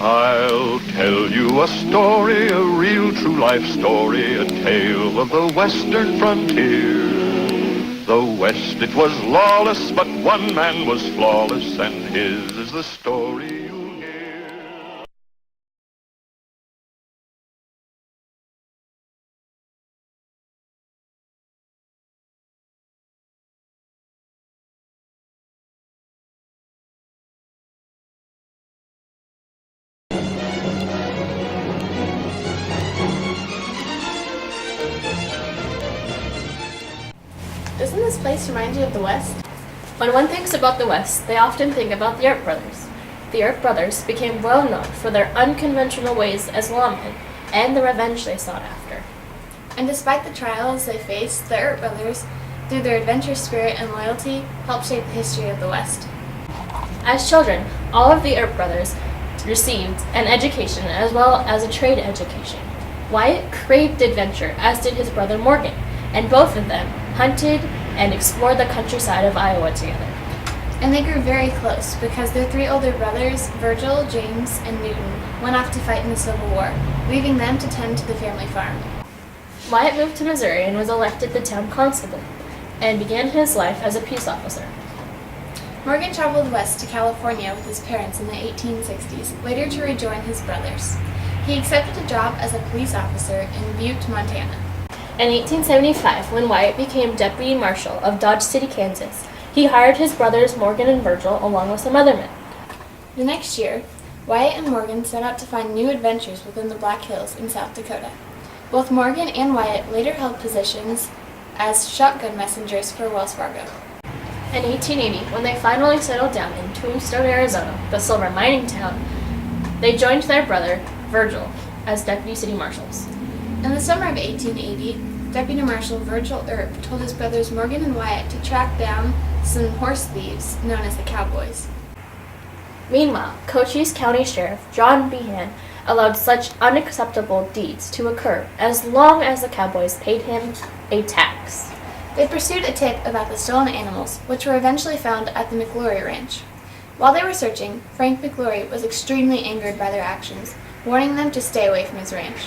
I'll tell you a story, a real true life story, a tale of the western frontier. The West, it was lawless, but one man was flawless, and his is the story you'll hear. Doesn't this place remind you of the West? When one thinks about the West, they often think about the Earp brothers. The Earp brothers became well known for their unconventional ways as lawmen and the revenge they sought after. And despite the trials they faced, the Earp brothers, through their adventurous spirit and loyalty, helped shape the history of the West. As children, all of the Earp brothers received an education as well as a trade education. Wyatt craved adventure, as did his brother Morgan, and both of them hunted and explored the countryside of Iowa together. And they grew very close because their three older brothers, Virgil, James, and Newton, went off to fight in the Civil War, leaving them to tend to the family farm. Wyatt moved to Missouri and was elected the town constable, and began his life as a peace officer. Morgan traveled west to California with his parents in the 1860s, later to rejoin his brothers. He accepted a job as a police officer in Butte, Montana. In 1875, when Wyatt became deputy marshal of Dodge City, Kansas, he hired his brothers Morgan and Virgil along with some other men. The next year, Wyatt and Morgan set out to find new adventures within the Black Hills in South Dakota. Both Morgan and Wyatt later held positions as shotgun messengers for Wells Fargo. In 1880, when they finally settled down in Tombstone, Arizona, the silver mining town, they joined their brother, Virgil, as deputy city marshals. In the summer of 1880, Deputy Marshal Virgil Earp told his brothers Morgan and Wyatt to track down some horse thieves known as the Cowboys. Meanwhile, Cochise County Sheriff John Behan allowed such unacceptable deeds to occur as long as the Cowboys paid him a tax. They pursued a tip about the stolen animals, which were eventually found at the McLaury Ranch. While they were searching, Frank McLaury was extremely angered by their actions, warning them to stay away from his ranch.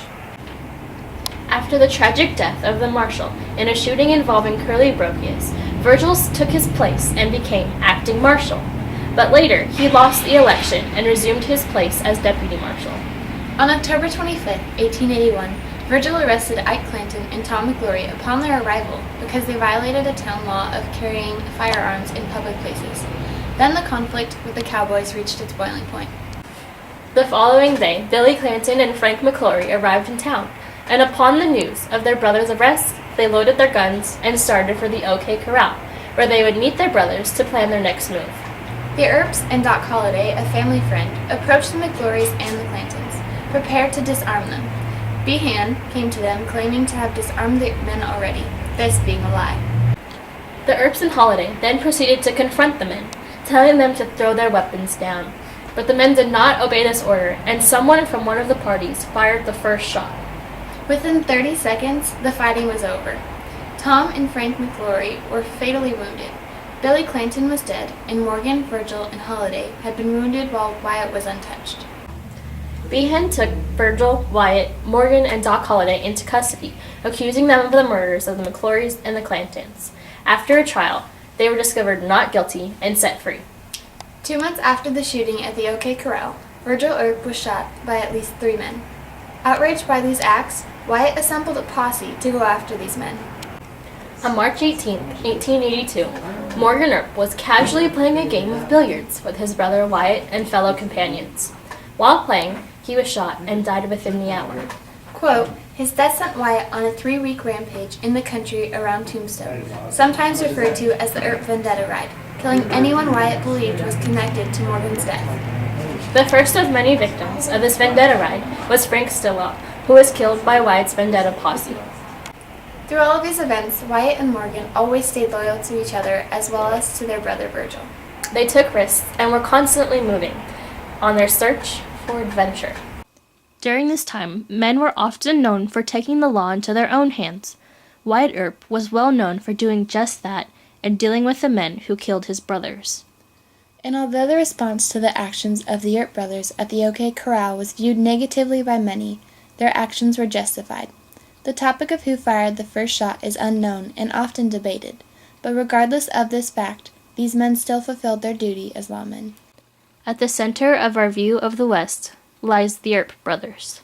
After the tragic death of the marshal in a shooting involving Curly Brokius, Virgil took his place and became acting marshal. But later, he lost the election and resumed his place as deputy marshal. On October 25, 1881, Virgil arrested Ike Clanton and Tom McLaury upon their arrival because they violated a town law of carrying firearms in public places. Then the conflict with the Cowboys reached its boiling point. The following day, Billy Clanton and Frank McLaury arrived in town, and upon the news of their brother's arrest, they loaded their guns and started for the OK Corral, where they would meet their brothers to plan their next move. The Earps and Doc Holliday, a family friend, approached the McLaurys and the Clantons, prepared to disarm them. Behan came to them claiming to have disarmed the men already, this being a lie. The Earps and Holliday then proceeded to confront the men, telling them to throw their weapons down. But the men did not obey this order, and someone from one of the parties fired the first shot. Within 30 seconds, the fighting was over. Tom and Frank McLaury were fatally wounded. Billy Clanton was dead, and Morgan, Virgil, and Holliday had been wounded while Wyatt was untouched. Behan took Virgil, Wyatt, Morgan, and Doc Holliday into custody, accusing them of the murders of the McLaurys and the Clantons. After a trial, they were discovered not guilty and set free. 2 months after the shooting at the OK Corral, Virgil Earp was shot by at least 3 men. Outraged by these acts, Wyatt assembled a posse to go after these men. On March 18, 1882, Morgan Earp was casually playing a game of billiards with his brother Wyatt and fellow companions. While playing, he was shot and died within the hour. Quote, his death sent Wyatt on a 3-week rampage in the country around Tombstone, sometimes referred to as the Earp Vendetta Ride, killing anyone Wyatt believed was connected to Morgan's death. The first of many victims of this vendetta ride was Frank Stillwell, who was killed by Wyatt's vendetta posse. Through all of these events, Wyatt and Morgan always stayed loyal to each other as well as to their brother Virgil. They took risks and were constantly moving on their search for adventure. During this time, men were often known for taking the law into their own hands. Wyatt Earp was well known for doing just that and dealing with the men who killed his brothers. And although the response to the actions of the Earp brothers at the OK Corral was viewed negatively by many, their actions were justified. The topic of who fired the first shot is unknown and often debated, but regardless of this fact, these men still fulfilled their duty as lawmen. At the center of our view of the West lies the Earp brothers.